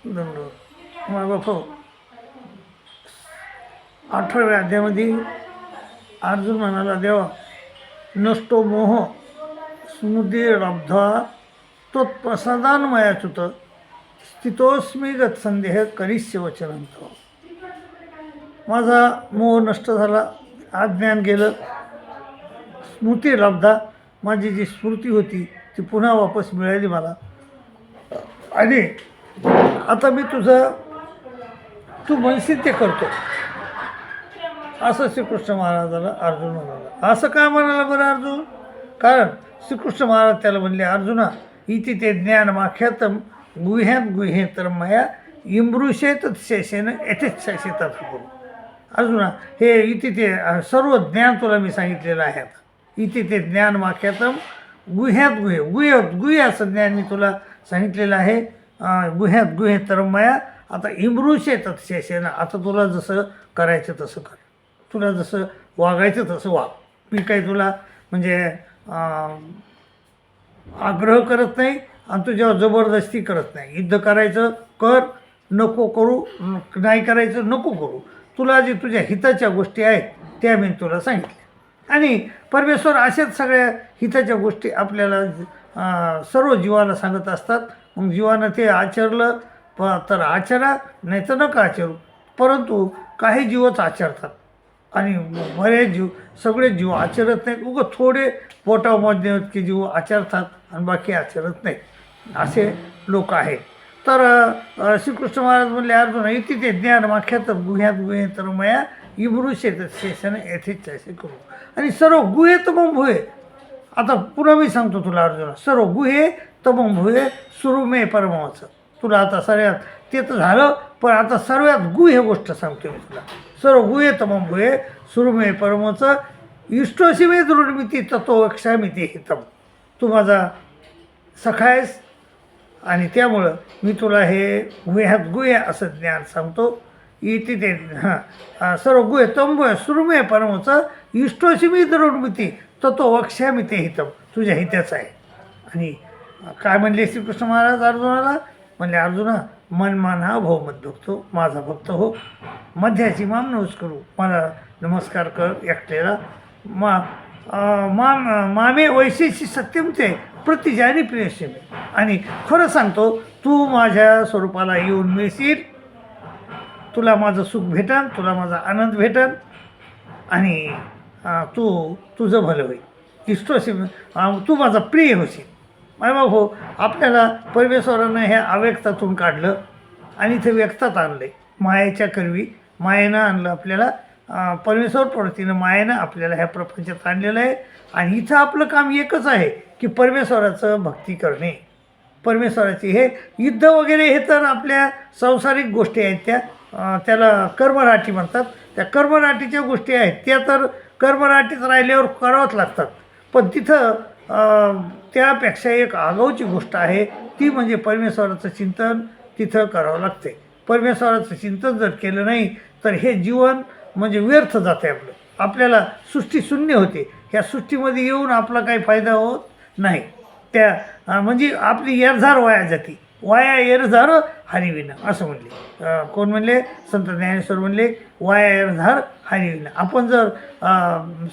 दंडवत मग बापू 18व्या अध्यायामध्ये अर्जुन म्हणाला, देवा नष्टो मोह स्मृतिरब्धा त्वत्प्रसादान्मयाच्युत स्थितोस्मी गत्संदेह करिष्य वचनंत. माझा मोह नष्ट झाला, अज्ञान गेलं, स्मृती लब्धा, माझी जी स्मृती होती ती पुन्हा वापस मिळाली मला. आणि आता मी तू म्हणशील ते करतो, असं श्रीकृष्ण महाराजाला अर्जुन म्हणाला. असं का म्हणाला बरं अर्जुन? कारण श्रीकृष्ण महाराज त्याला म्हणले, अर्जुना इति ते ज्ञानमाख्यातम गुह्यात गुह्येतर मया इमृषेत शेषेन यथेच्छाशेतात करू. अर्जुना हे इति ते सर्व ज्ञान तुला मी सांगितलेलं आहे. आता इति ते ज्ञानमाख्यातम गुह्यात गुह्य असं ज्ञान मी तुला सांगितलेलं आहे. गुह्यात गुह्येतर मया. आता इमृषेत शेषेनं, आता तुला जसं करायचं तसं कर, तुला जसं वागायचं तसं वाग. मी काही तुला म्हणजे आग्रह करत नाही आणि तुझ्यावर जबरदस्ती करत नाही. युद्ध करायचं कर, नको करू, नाही करायचं नको करू. तुला जे तुझ्या हिताच्या गोष्टी आहेत त्या मी तुला सांगितल्या. आणि परमेश्वर अशाच सगळ्या हिताच्या गोष्टी आपल्याला सर्व जीवाला सांगत असतात. मग जीवानं ते आचरलं तर आचरा, नाही तर नका आचरू. परंतु काही जीवच आचरतात आणि बरेच जीव, सगळे जीव आचरत नाहीत. उगं थोडे पोटामध्ये की जीव आचरतात आणि बाकी आचरत नाहीत, असे लोक आहेत. तर श्रीकृष्ण महाराज म्हणले, अर्जुन इति ते ज्ञान माख्यात गुह्यात गुहे तर मया इमृषेत शेषण यथेच्छासे करू. आणि सर्व गुहे तमं भुये. आता पुन्हा मी सांगतो तुला अर्जुना, सर्व गुहे तमं भुये सुरुमे परमाचं. तुला आता सर्वात ते तर झालं, पण आता सर्वात गुह्य गोष्ट सांगतो मी तुला. सर्व गुहे तमं भुये सुरुमे परमचं इष्टोशी मे दृढमिती तत्व वक्ष्यामिती हितम. तू माझा सखा आहेस आणि त्यामुळं मी तुला हे गुह्यात गुह्य असं ज्ञान सांगतो. इति ते सर्व गुहे तंबुय सुरुमे परमचं इष्टोशी मी दृढमिती तत्व वक्ष्यामिती हितम. तुझ्या हिताचं आहे. आणि काय म्हणले श्रीकृष्ण महाराज अर्जुनाला? म्हणले, अर्जुना मन हा भाऊ मत भक्तो, माझा भक्त हो, मध्याची मामनूस करू, मला नमस्कार कर एकट्याला. मामे वैशेषी सत्यम ते प्रतिजानी प्रियशी. आणि खरं सांगतो, तू माझ्या स्वरूपाला येऊन मिळशील, तुला माझं सुख भेटन, तुला माझा आनंद भेटन आणि तुझं भलं होईल. इष्टोशी तू माझा प्रिय होशील. मायबाबू, आपल्याला परमेश्वरानं हे अव्यक्तातून काढलं आणि इथं व्यक्तात आणलं आहे. मायेच्या करवी मायेनं आणलं आपल्याला. परमेश्वर प्रवृत्तीनं मायेनं आपल्याला ह्या प्रपंचात आणलेलं आहे. आणि इथं आपलं काम एकच आहे की परमेश्वराचं भक्ती करणे. परमेश्वराची हे युद्ध वगैरे हे तर आपल्या सांसारिक गोष्टी आहेत, त्याला कर्मराटी म्हणतात. त्या कर्मराटीच्या गोष्टी आहेत त्या तर कर्मराटीत राहिल्यावर करावंच लागतात. पण तिथं त्यापेक्षा एक आगाऊची गोष्ट आहे, ती म्हणजे परमेश्वराचं चिंतन तिथं करावं लागते. परमेश्वराचं चिंतन जर केलं नाही तर हे जीवन म्हणजे व्यर्थ जाते. आपल्याला सृष्टी शून्य होते. ह्या सृष्टीमध्ये येऊन आपला काही फायदा होत नाही. त्या म्हणजे आपली एरझार वाया जाते. वाया एरझार हरिविना असं म्हणले. कोण म्हणले? संत ज्ञानेश्वर म्हणले, वाया एरझार हरिविना. आपण जर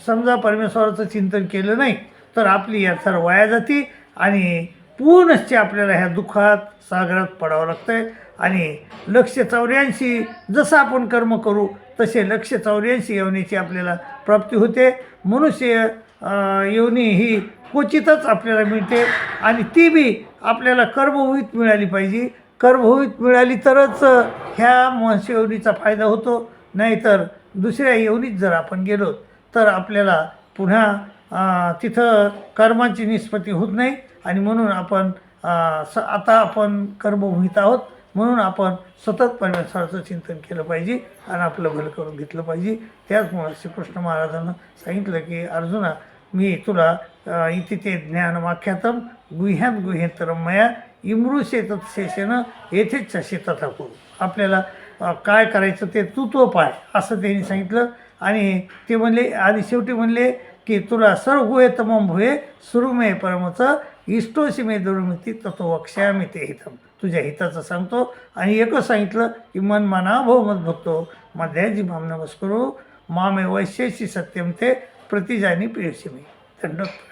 समजा परमेश्वराचं चिंतन केलं नाही तर आपली एरझार वाया जाते आणि पूर्णच आपल्याला ह्या दुःखात सागरात पडावं लागतं आहे. आणि 184 जसं आपण कर्म करू तसे 184 योनीची आपल्याला प्राप्ती होते. मनुष्य योनी ही क्वचितच आपल्याला मिळते आणि ती बी आपल्याला कर्मभूत मिळाली पाहिजे. कर्मभूत मिळाली तरच ह्या मनुष्य योनीचा फायदा होतो. नाहीतर दुसऱ्या योनीत जर आपण गेलो तर आपल्याला पुन्हा तिथं कर्माची निष्पत्ती होत नाही. आणि म्हणून आपण आता आपण कर्मभूत आहोत, म्हणून आपण सतत परमेश्वराचं चिंतन केलं पाहिजे आणि आपलं भलं करून घेतलं पाहिजे. त्याचमुळं श्रीकृष्ण महाराजांना सांगितलं की अर्जुना, मी तुला इति ते ज्ञानमाख्यातम गुह्यात गुह्येतर मया इमृषेत शेषेनं येथेच्छासे तथा करू. आपल्याला काय करायचं ते तू पाय असं त्यांनी सांगितलं. आणि ते म्हणले आणि शेवटी म्हणले की तुला सर्व गुहे तमं भुये सुरुमे परमचं इष्टोशी मे दुर्मिती तत्व वक्ष्यामी ते हितम. तुझ्या हिताचं सांगतो आणि एकच सांगितलं की मन मना भो मत भक्तो मध्याजी भाम नमस्करू मामे वैश्यशी सत्यम ते प्रतिजानी प्रियसी मी. दंडवत.